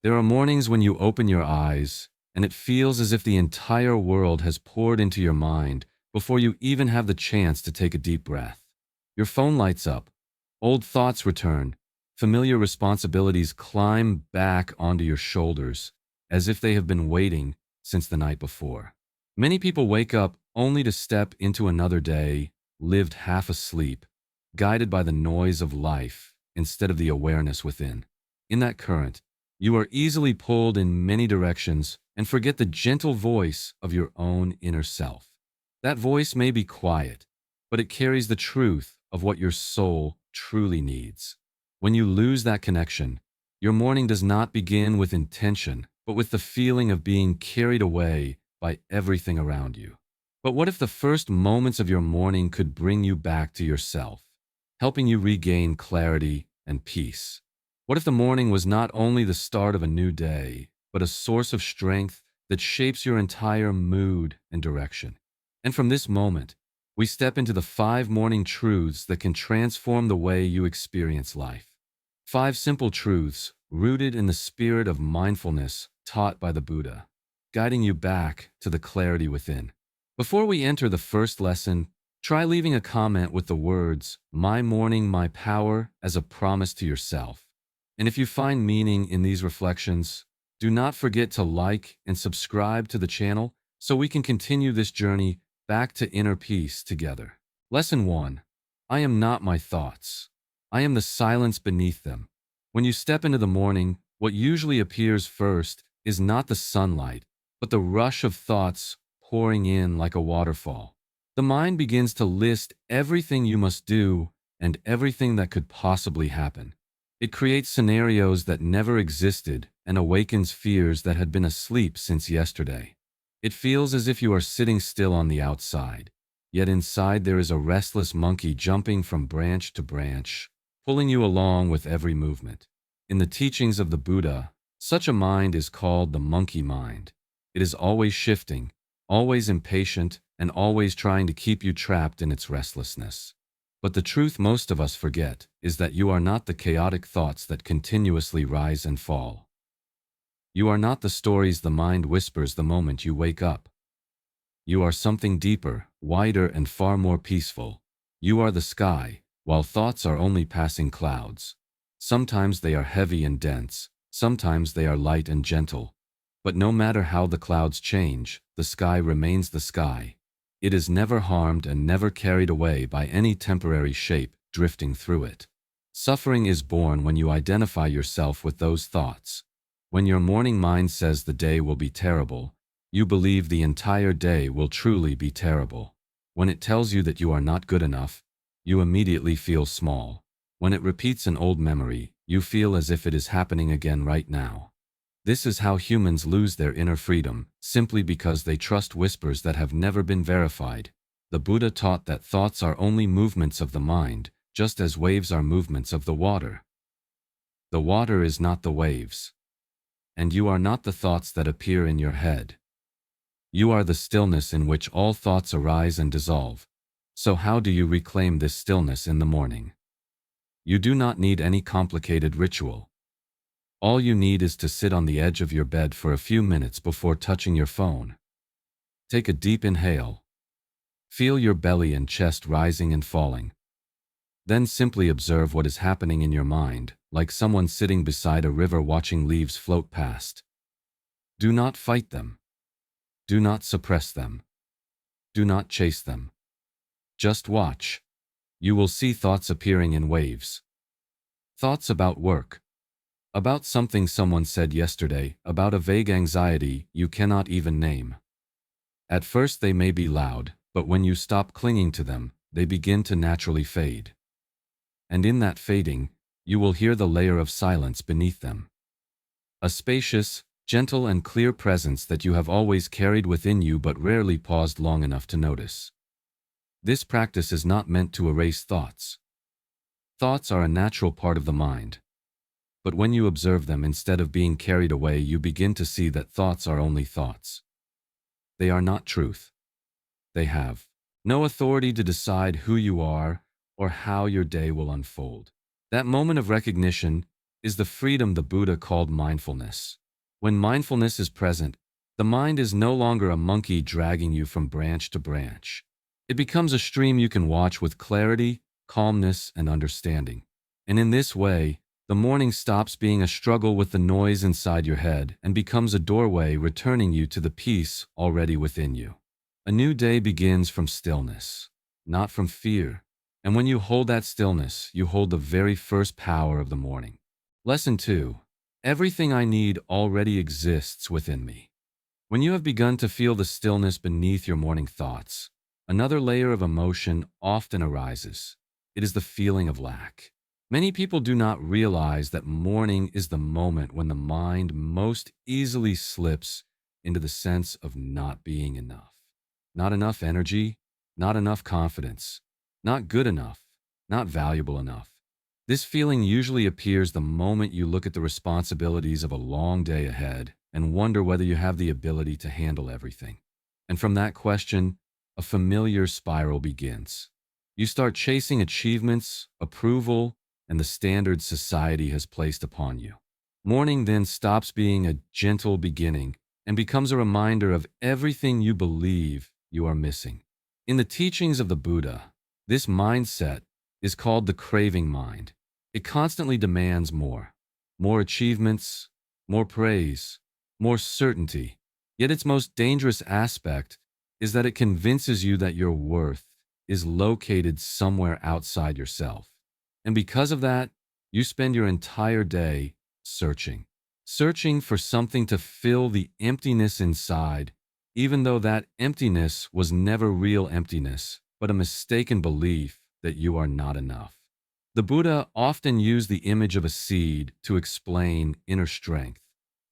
There are mornings when you open your eyes, and it feels as if the entire world has poured into your mind before you even have the chance to take a deep breath. Your phone lights up, old thoughts return, familiar responsibilities climb back onto your shoulders, as if they have been waiting since the night before. Many people wake up only to step into another day, lived half asleep, guided by the noise of life instead of the awareness within. In that current, you are easily pulled in many directions and forget the gentle voice of your own inner self. That voice may be quiet, but it carries the truth of what your soul truly needs. When you lose that connection, your morning does not begin with intention, but with the feeling of being carried away by everything around you. But what if the first moments of your morning could bring you back to yourself, helping you regain clarity and peace? What if the morning was not only the start of a new day, but a source of strength that shapes your entire mood and direction? And from this moment, we step into the 5 morning truths that can transform the way you experience life. 5 simple truths rooted in the spirit of mindfulness taught by the Buddha, guiding you back to the clarity within. Before we enter the first lesson, try leaving a comment with the words, "My morning, my power," as a promise to yourself. And if you find meaning in these reflections, do not forget to like and subscribe to the channel so we can continue this journey back to inner peace together. Lesson 1. I am not my thoughts. I am the silence beneath them. When you step into the morning, what usually appears first is not the sunlight, but the rush of thoughts pouring in like a waterfall. The mind begins to list everything you must do and everything that could possibly happen. It creates scenarios that never existed and awakens fears that had been asleep since yesterday. It feels as if you are sitting still on the outside, yet inside there is a restless monkey jumping from branch to branch, pulling you along with every movement. In the teachings of the Buddha, such a mind is called the monkey mind. It is always shifting, always impatient, and always trying to keep you trapped in its restlessness. But the truth most of us forget is that you are not the chaotic thoughts that continuously rise and fall. You are not the stories the mind whispers the moment you wake up. You are something deeper, wider, and far more peaceful. You are the sky, while thoughts are only passing clouds. Sometimes they are heavy and dense, sometimes they are light and gentle. But no matter how the clouds change, the sky remains the sky. It is never harmed and never carried away by any temporary shape drifting through it. Suffering is born when you identify yourself with those thoughts. When your morning mind says the day will be terrible, you believe the entire day will truly be terrible. When it tells you that you are not good enough, you immediately feel small. When it repeats an old memory, you feel as if it is happening again right now. This is how humans lose their inner freedom, simply because they trust whispers that have never been verified. The Buddha taught that thoughts are only movements of the mind, just as waves are movements of the water. The water is not the waves. And you are not the thoughts that appear in your head. You are the stillness in which all thoughts arise and dissolve. So how do you reclaim this stillness in the morning? You do not need any complicated ritual. All you need is to sit on the edge of your bed for a few minutes before touching your phone. Take a deep inhale. Feel your belly and chest rising and falling. Then simply observe what is happening in your mind, like someone sitting beside a river watching leaves float past. Do not fight them. Do not suppress them. Do not chase them. Just watch. You will see thoughts appearing in waves. Thoughts about work. About something someone said yesterday, about a vague anxiety you cannot even name. At first they may be loud, but when you stop clinging to them, they begin to naturally fade. And in that fading, you will hear the layer of silence beneath them. A spacious, gentle, and clear presence that you have always carried within you but rarely paused long enough to notice. This practice is not meant to erase thoughts. Thoughts are a natural part of the mind. But when you observe them instead of being carried away, you begin to see that thoughts are only thoughts. They are not truth. They have no authority to decide who you are or how your day will unfold. That moment of recognition is the freedom the Buddha called mindfulness. When mindfulness is present, the mind is no longer a monkey dragging you from branch to branch. It becomes a stream you can watch with clarity, calmness, and understanding. And in this way, the morning stops being a struggle with the noise inside your head and becomes a doorway returning you to the peace already within you. A new day begins from stillness, not from fear. And when you hold that stillness, you hold the very first power of the morning. Lesson 2. Everything I need already exists within me. When you have begun to feel the stillness beneath your morning thoughts, another layer of emotion often arises. It is the feeling of lack. Many people do not realize that morning is the moment when the mind most easily slips into the sense of not being enough. Not enough energy, not enough confidence, not good enough, not valuable enough. This feeling usually appears the moment you look at the responsibilities of a long day ahead and wonder whether you have the ability to handle everything. And from that question, a familiar spiral begins. You start chasing achievements, approval, and the standards society has placed upon you. Morning then stops being a gentle beginning and becomes a reminder of everything you believe you are missing. In the teachings of the Buddha, this mindset is called the craving mind. It constantly demands more achievements, more praise, more certainty. Yet its most dangerous aspect is that it convinces you that your worth is located somewhere outside yourself. And because of that, you spend your entire day searching for something to fill the emptiness inside, even though that emptiness was never real emptiness, but a mistaken belief that you are not enough. The Buddha often used the image of a seed to explain inner strength.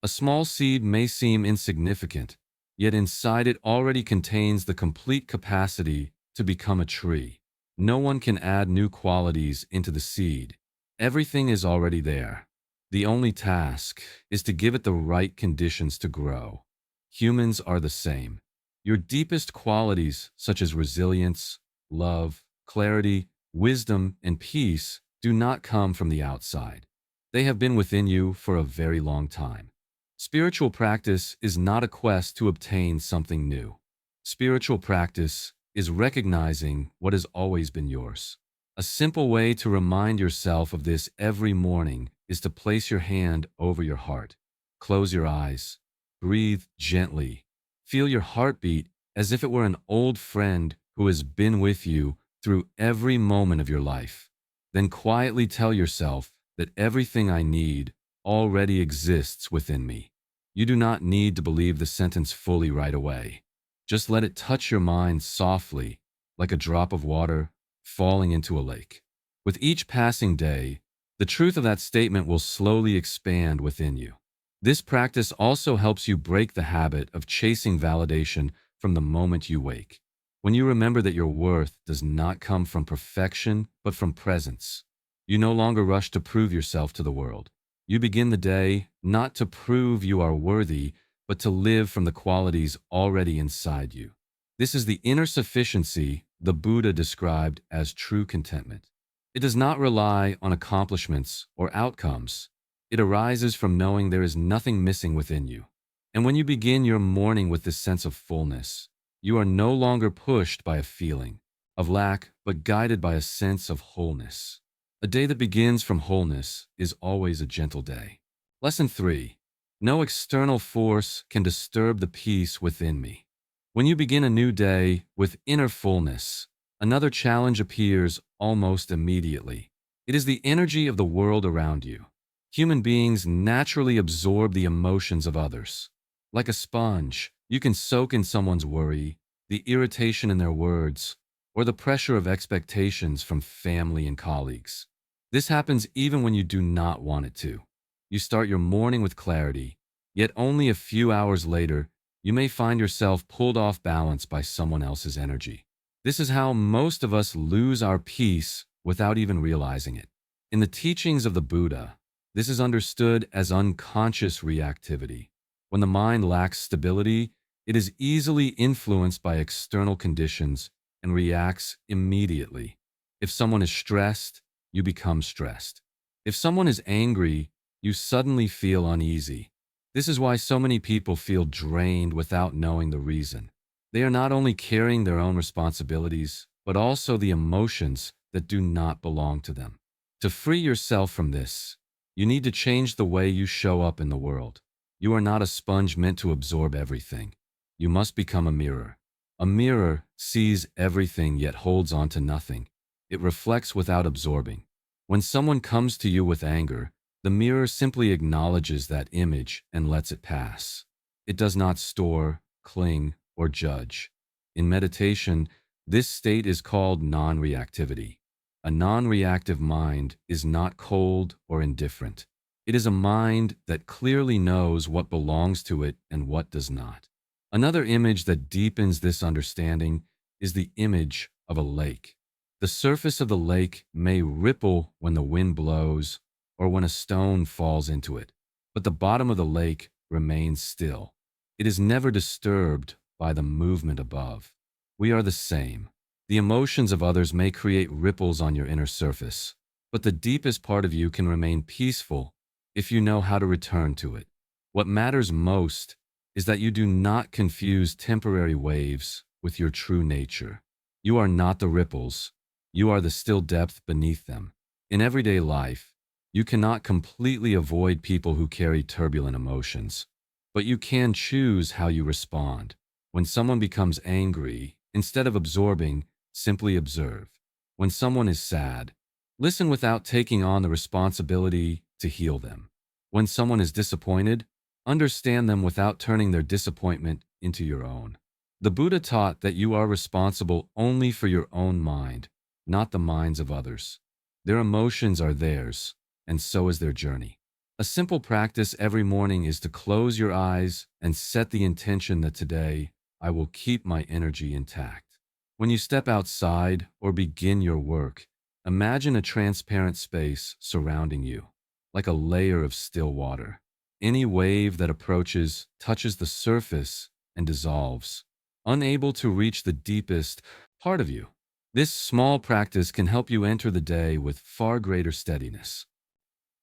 A small seed may seem insignificant, yet inside it already contains the complete capacity to become a tree. No one can add new qualities into the seed. Everything is already there. The only task is to give it the right conditions to grow. Humans are the same. Your deepest qualities, such as resilience, love, clarity, wisdom, and peace, do not come from the outside. They have been within you for a very long time. Spiritual practice is not a quest to obtain something new. Spiritual practice is recognizing what has always been yours. A simple way to remind yourself of this every morning is to place your hand over your heart. Close your eyes. Breathe gently. Feel your heartbeat as if it were an old friend who has been with you through every moment of your life. Then quietly tell yourself that everything I need already exists within me. You do not need to believe the sentence fully right away. Just let it touch your mind softly, like a drop of water falling into a lake. With each passing day, the truth of that statement will slowly expand within you. This practice also helps you break the habit of chasing validation from the moment you wake. When you remember that your worth does not come from perfection, but from presence, you no longer rush to prove yourself to the world. You begin the day not to prove you are worthy, but to live from the qualities already inside you. This is the inner sufficiency the Buddha described as true contentment. It does not rely on accomplishments or outcomes. It arises from knowing there is nothing missing within you. And when you begin your morning with this sense of fullness, you are no longer pushed by a feeling of lack, but guided by a sense of wholeness. A day that begins from wholeness is always a gentle day. Lesson 3. No external force can disturb the peace within me. When you begin a new day with inner fullness, another challenge appears almost immediately. It is the energy of the world around you. Human beings naturally absorb the emotions of others. Like a sponge, you can soak in someone's worry, the irritation in their words, or the pressure of expectations from family and colleagues. This happens even when you do not want it to. You start your morning with clarity, yet only a few hours later, you may find yourself pulled off balance by someone else's energy. This is how most of us lose our peace without even realizing it. In the teachings of the Buddha, this is understood as unconscious reactivity. When the mind lacks stability, it is easily influenced by external conditions and reacts immediately. If someone is stressed, you become stressed. If someone is angry, you suddenly feel uneasy. This is why so many people feel drained without knowing the reason. They are not only carrying their own responsibilities, but also the emotions that do not belong to them. To free yourself from this, you need to change the way you show up in the world. You are not a sponge meant to absorb everything. You must become a mirror. A mirror sees everything yet holds on to nothing. It reflects without absorbing. When someone comes to you with anger, the mirror simply acknowledges that image and lets it pass. It does not store, cling, or judge. In meditation, this state is called non-reactivity. A non-reactive mind is not cold or indifferent. It is a mind that clearly knows what belongs to it and what does not. Another image that deepens this understanding is the image of a lake. The surface of the lake may ripple when the wind blows or when a stone falls into it, but the bottom of the lake remains still. It is never disturbed by the movement above. We are the same. The emotions of others may create ripples on your inner surface, but the deepest part of you can remain peaceful if you know how to return to it. What matters most is that you do not confuse temporary waves with your true nature. You are not the ripples. You are the still depth beneath them. In everyday life, you cannot completely avoid people who carry turbulent emotions, but you can choose how you respond. When someone becomes angry, instead of absorbing, simply observe. When someone is sad, listen without taking on the responsibility to heal them. When someone is disappointed, understand them without turning their disappointment into your own. The Buddha taught that you are responsible only for your own mind, not the minds of others. Their emotions are theirs, and so is their journey. A simple practice every morning is to close your eyes and set the intention that today I will keep my energy intact. When you step outside or begin your work, imagine a transparent space surrounding you, like a layer of still water. Any wave that approaches touches the surface and dissolves, unable to reach the deepest part of you. This small practice can help you enter the day with far greater steadiness.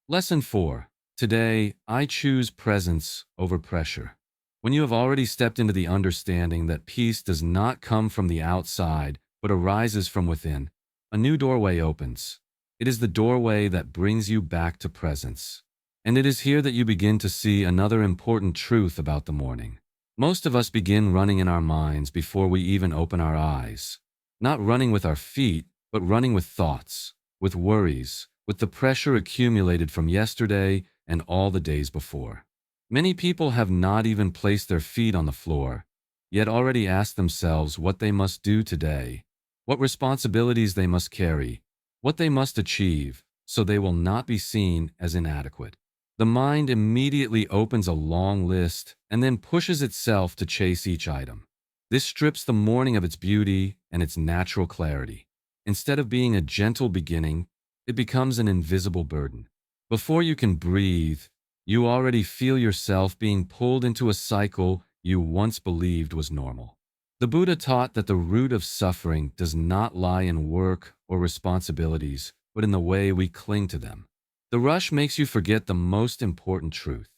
Lesson 4. Today, I choose presence over pressure. When you have already stepped into the understanding that peace does not come from the outside, but arises from within, a new doorway opens. It is the doorway that brings you back to presence. And it is here that you begin to see another important truth about the morning. Most of us begin running in our minds before we even open our eyes. Not running with our feet, but running with thoughts, with worries, with the pressure accumulated from yesterday and all the days before. Many people have not even placed their feet on the floor, yet already ask themselves what they must do today, what responsibilities they must carry, what they must achieve, so they will not be seen as inadequate. The mind immediately opens a long list and then pushes itself to chase each item. This strips the morning of its beauty and its natural clarity. Instead of being a gentle beginning, it becomes an invisible burden. Before you can breathe, you already feel yourself being pulled into a cycle you once believed was normal. The Buddha taught that the root of suffering does not lie in work or responsibilities, but in the way we cling to them. The rush makes you forget the most important truth.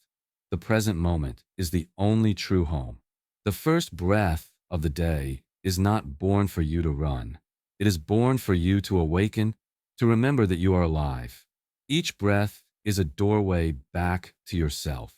The present moment is the only true home. The first breath of the day is not born for you to run. It is born for you to awaken, to remember that you are alive. Each breath is a doorway back to yourself.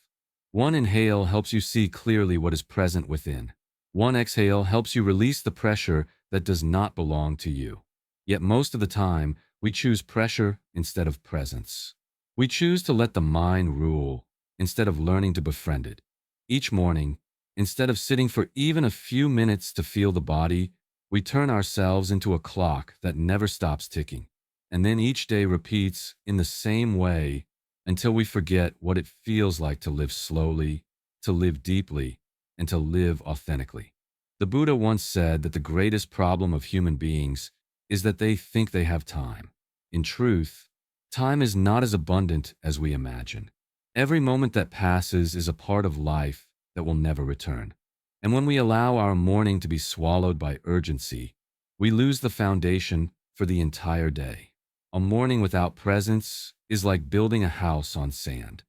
One inhale helps you see clearly what is present within. One exhale helps you release the pressure that does not belong to you. Yet most of the time, we choose pressure instead of presence. We choose to let the mind rule instead of learning to befriend it. Each morning, instead of sitting for even a few minutes to feel the body, we turn ourselves into a clock that never stops ticking. And then each day repeats in the same way until we forget what it feels like to live slowly, to live deeply, and to live authentically. The Buddha once said that the greatest problem of human beings is that they think they have time. In truth, time is not as abundant as we imagine. Every moment that passes is a part of life that will never return. And when we allow our morning to be swallowed by urgency, we lose the foundation for the entire day. A morning without presence is like building a house on sand.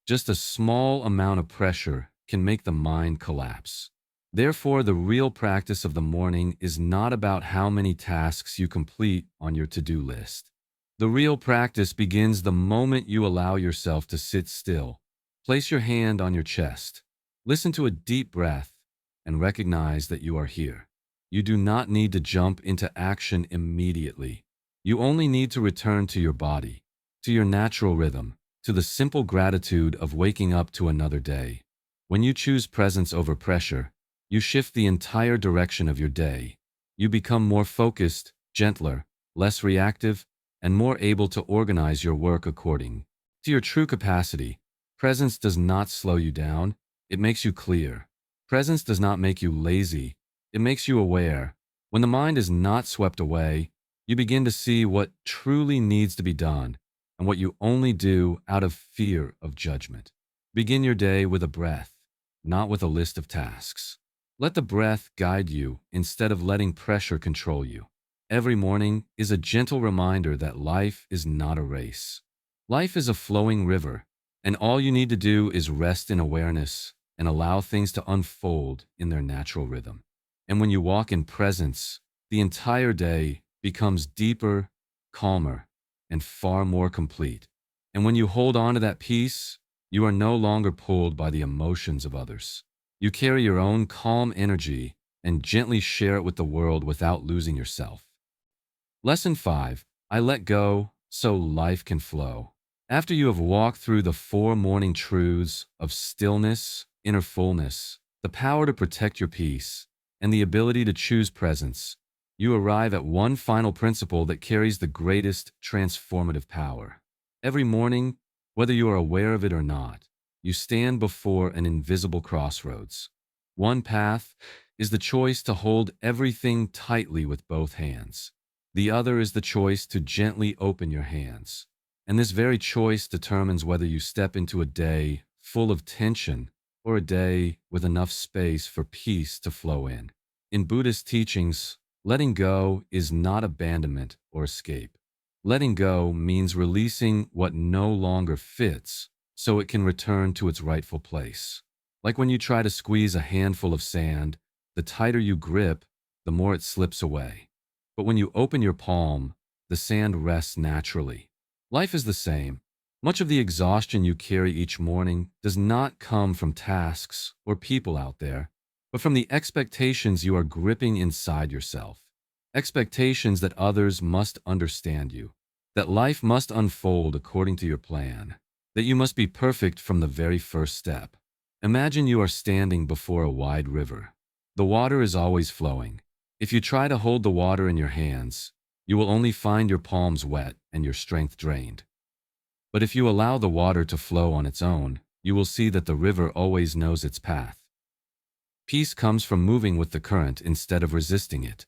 Just a small amount of pressure can make the mind collapse. Therefore, the real practice of the morning is not about how many tasks you complete on your to-do list. The real practice begins the moment you allow yourself to sit still. Place your hand on your chest. Listen to a deep breath and recognize that you are here. You do not need to jump into action immediately. You only need to return to your body, to your natural rhythm, to the simple gratitude of waking up to another day. When you choose presence over pressure, you shift the entire direction of your day. You become more focused, gentler, less reactive, and more able to organize your work according to your true capacity. Presence does not slow you down, it makes you clear. Presence does not make you lazy, it makes you aware. When the mind is not swept away, you begin to see what truly needs to be done and what you only do out of fear of judgment. Begin your day with a breath, not with a list of tasks. Let the breath guide you instead of letting pressure control you. Every morning is a gentle reminder that life is not a race. Life is a flowing river, and all you need to do is rest in awareness and allow things to unfold in their natural rhythm. And when you walk in presence, the entire day becomes deeper, calmer, and far more complete. And when you hold on to that peace, you are no longer pulled by the emotions of others. You carry your own calm energy and gently share it with the world without losing yourself. Lesson 5. I let go so life can flow. After you have walked through the 4 morning truths of stillness, inner fullness, the power to protect your peace, and the ability to choose presence, you arrive at one final principle that carries the greatest transformative power. Every morning, whether you are aware of it or not, you stand before an invisible crossroads. One path is the choice to hold everything tightly with both hands. The other is the choice to gently open your hands. And this very choice determines whether you step into a day full of tension or a day with enough space for peace to flow in. In Buddhist teachings, letting go is not abandonment or escape. Letting go means releasing what no longer fits so it can return to its rightful place. Like when you try to squeeze a handful of sand, the tighter you grip, the more it slips away. But when you open your palm, the sand rests naturally. Life is the same. Much of the exhaustion you carry each morning does not come from tasks or people out there, but from the expectations you are gripping inside yourself. Expectations that others must understand you, that life must unfold according to your plan, that you must be perfect from the very first step. Imagine you are standing before a wide river. The water is always flowing. If you try to hold the water in your hands, you will only find your palms wet and your strength drained. But if you allow the water to flow on its own, you will see that the river always knows its path. Peace comes from moving with the current instead of resisting it.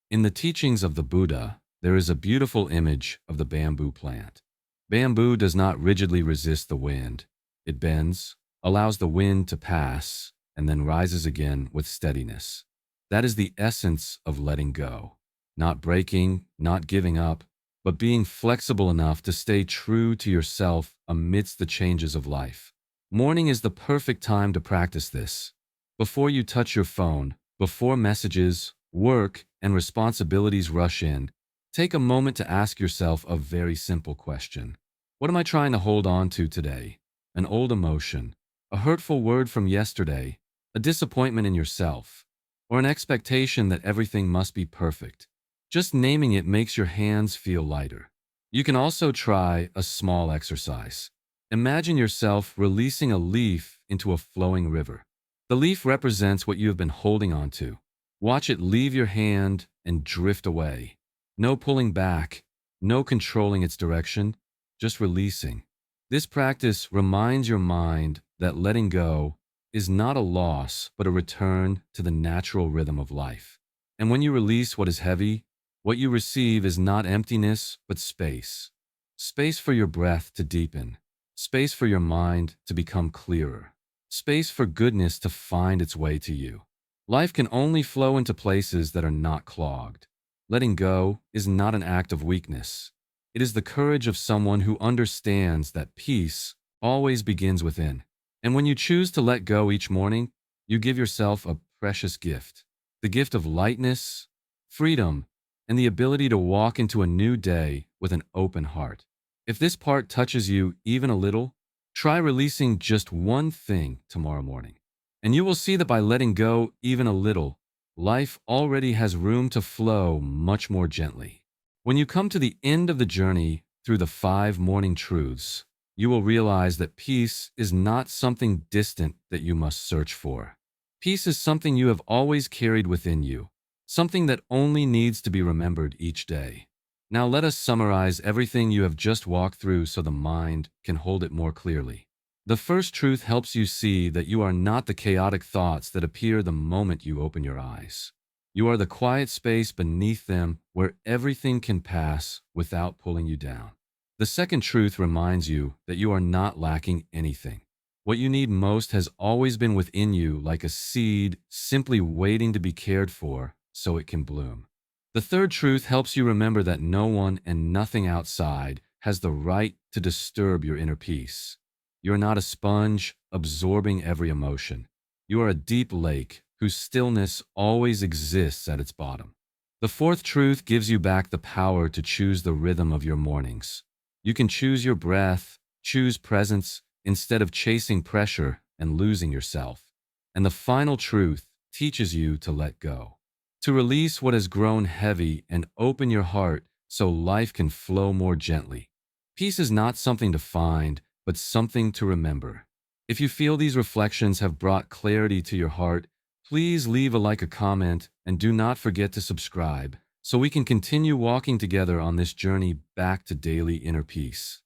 In the teachings of the Buddha, there is a beautiful image of the bamboo plant. Bamboo does not rigidly resist the wind. It bends, allows the wind to pass, and then rises again with steadiness. That is the essence of letting go. Not breaking, not giving up, but being flexible enough to stay true to yourself amidst the changes of life. Morning is the perfect time to practice this. Before you touch your phone, before messages, work, and responsibilities rush in, take a moment to ask yourself a very simple question. What am I trying to hold on to today? An old emotion, a hurtful word from yesterday, a disappointment in yourself, or an expectation that everything must be perfect. Just naming it makes your hands feel lighter. You can also try a small exercise. Imagine yourself releasing a leaf into a flowing river. The leaf represents what you have been holding on to. Watch it leave your hand and drift away. No pulling back, no controlling its direction, just releasing. This practice reminds your mind that letting go is not a loss, but a return to the natural rhythm of life. And when you release what is heavy, what you receive is not emptiness, but space. Space for your breath to deepen. Space for your mind to become clearer. Space for goodness to find its way to you. Life can only flow into places that are not clogged. Letting go is not an act of weakness. It is the courage of someone who understands that peace always begins within. And when you choose to let go each morning, you give yourself a precious gift, the gift of lightness, freedom, and the ability to walk into a new day with an open heart. If this part touches you even a little, try releasing just one thing tomorrow morning. And you will see that by letting go even a little, life already has room to flow much more gently. When you come to the end of the journey through the 5 morning truths, you will realize that peace is not something distant that you must search for. Peace is something you have always carried within you, something that only needs to be remembered each day. Now let us summarize everything you have just walked through so the mind can hold it more clearly. The first truth helps you see that you are not the chaotic thoughts that appear the moment you open your eyes. You are the quiet space beneath them where everything can pass without pulling you down. The second truth reminds you that you are not lacking anything. What you need most has always been within you, like a seed simply waiting to be cared for so it can bloom. The third truth helps you remember that no one and nothing outside has the right to disturb your inner peace. You are not a sponge absorbing every emotion. You are a deep lake whose stillness always exists at its bottom. The fourth truth gives you back the power to choose the rhythm of your mornings. You can choose your breath, choose presence, instead of chasing pressure and losing yourself. And the final truth teaches you to let go, to release what has grown heavy and open your heart so life can flow more gently. Peace is not something to find, but something to remember. If you feel these reflections have brought clarity to your heart, please leave a comment, and do not forget to subscribe so we can continue walking together on this journey back to daily inner peace.